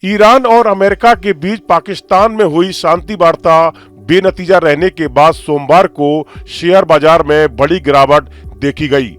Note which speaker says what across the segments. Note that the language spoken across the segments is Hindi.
Speaker 1: ईरान और अमेरिका के बीच पाकिस्तान में हुई शांति वार्ता बेनतीजा रहने के बाद सोमवार को शेयर बाजार में बड़ी गिरावट देखी गई।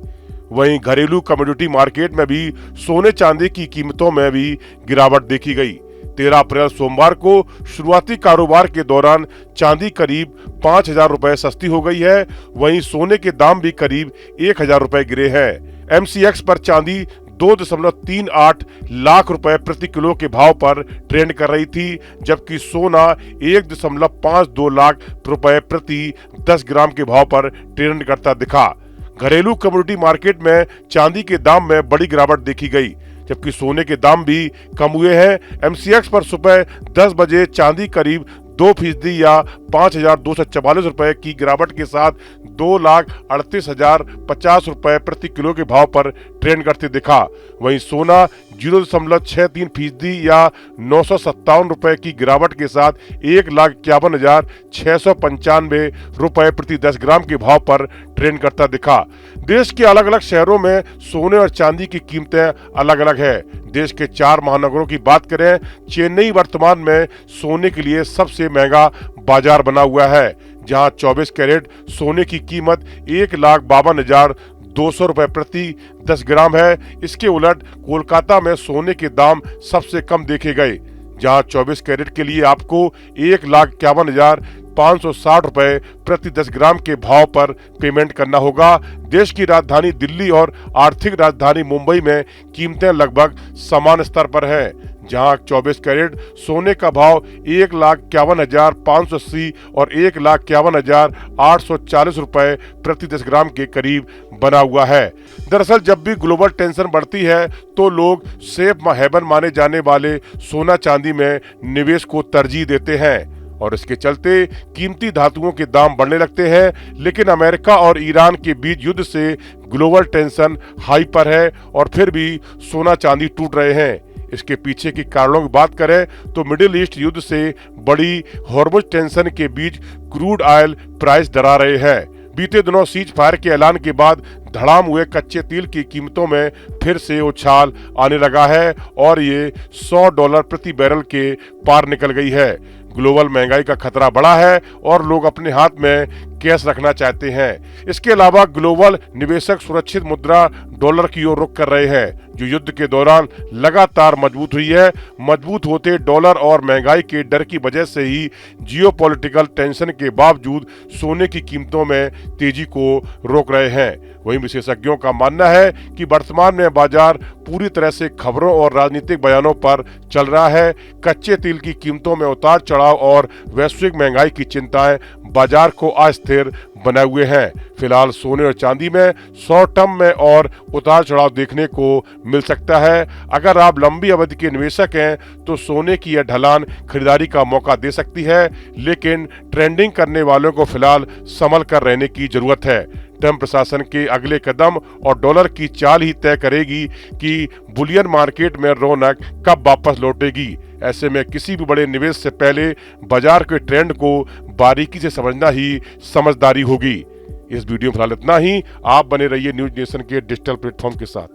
Speaker 1: वहीं घरेलू कमोडिटी मार्केट में भी सोने चांदी की कीमतों में भी गिरावट देखी गई। 13 अप्रैल सोमवार को शुरुआती कारोबार के दौरान चांदी करीब 5,000 रुपए सस्ती हो गई है। वहीं सोने के दाम भी करीब 1,000 रुपए गिरे हैं। MCX पर चांदी 2.38 लाख रुपए प्रति किलो के भाव पर ट्रेंड कर रही थी, जबकि सोना 1.52 लाख रुपए प्रति 10 ग्राम के भाव पर ट्रेंड करता दिखा। घरेलू कमोडिटी मार्केट में चांदी के दाम में बड़ी गिरावट देखी गई, जबकि सोने के दाम भी कम हुए हैं। MCX पर सुबह 10 बजे चांदी करीब 2% या 5,244 रुपए की गिरावट के साथ 2,38,050 रुपए प्रति किलो के भाव पर ट्रेंड करते दिखा। वहीं सोना 0.63% या 957 रुपए की गिरावट के साथ 1,51,695 रुपए प्रति 10 ग्राम के भाव पर ट्रेंड करता दिखा। देश के अलग अलग शहरों में सोने और चांदी की कीमतें अलग अलग है। देश के 4 महानगरों की बात करें, चेन्नई वर्तमान में सोने के लिए सबसे महंगा बाजार बना हुआ है, जहां 24 कैरेट सोने की कीमत 1,52,200 रुपए प्रति 10 ग्राम है। इसके उलट कोलकाता में सोने के दाम सबसे कम देखे गए, जहां 24 कैरेट के लिए आपको 1,51,560 रुपए प्रति 10 ग्राम के भाव पर पेमेंट करना होगा। देश की राजधानी दिल्ली और आर्थिक राजधानी मुंबई में कीमतें लगभग समान स्तर पर हैं, जहां 24 कैरेट सोने का भाव 1,51,580 और 1,51,840 रुपए प्रति 10 ग्राम के करीब बना हुआ है। दरअसल जब भी ग्लोबल टेंशन बढ़ती है तो लोग सेफ हेवन माने जाने वाले सोना चांदी में निवेश को तरजीह देते हैं और इसके चलते कीमती धातुओं के दाम बढ़ने लगते हैं। लेकिन अमेरिका और ईरान के बीच युद्ध से ग्लोबल टेंशन हाई पर है और फिर भी सोना चांदी टूट रहे हैं। इसके पीछे की कारणों की बात करें तो मिडिल ईस्ट युद्ध से बड़ी हॉर्मुज टेंशन के बीच क्रूड ऑयल प्राइस डरा रहे हैं। बीते दिनों सीज फायर के ऐलान के बाद धड़ाम हुए कच्चे तेल की कीमतों में फिर से उछाल आने लगा है और ये $100 प्रति बैरल के पार निकल गई है। ग्लोबल महंगाई का खतरा बढ़ा है और लोग अपने हाथ में कैश रखना चाहते हैं। इसके अलावा ग्लोबल निवेशक सुरक्षित मुद्रा डॉलर की ओर रुख कर रहे हैं, जो युद्ध के दौरान लगातार मजबूत हुई है। मजबूत होते डॉलर और महंगाई के डर की वजह से ही जियोपॉलिटिकल टेंशन के बावजूद सोने की कीमतों में तेजी को रोक रहे हैं। वहीं विशेषज्ञों का मानना है कि वर्तमान में बाजार पूरी तरह से खबरों और राजनीतिक बयानों पर चल रहा है। कच्चे तेल की कीमतों में उतार चढ़ाव और वैश्विक महंगाई की चिंताएं बाजार को अस्थिर बनाए हुए हैं। फिलहाल सोने और चांदी में शॉर्ट टर्म में और उतार चढ़ाव देखने को मिल सकता है। अगर आप लंबी अवधि के निवेशक हैं तो सोने की यह ढलान खरीदारी का मौका दे सकती है, लेकिन ट्रेंडिंग करने वालों को फिलहाल संभल कर रहने की जरूरत है। ट्रंप प्रशासन के अगले कदम और डॉलर की चाल ही तय करेगी कि बुलियन मार्केट में रौनक कब वापस लौटेगी। ऐसे में किसी भी बड़े निवेश से पहले बाजार के ट्रेंड को बारीकी से समझना ही समझदारी होगी। इस वीडियो में फिलहाल इतना ही। आप बने रहिए न्यूज नेशन के डिजिटल प्लेटफॉर्म के साथ।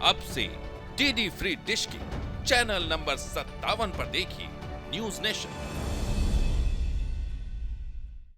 Speaker 2: अब से DD फ्री डिश की चैनल नंबर 57 पर देखिए न्यूज नेशन।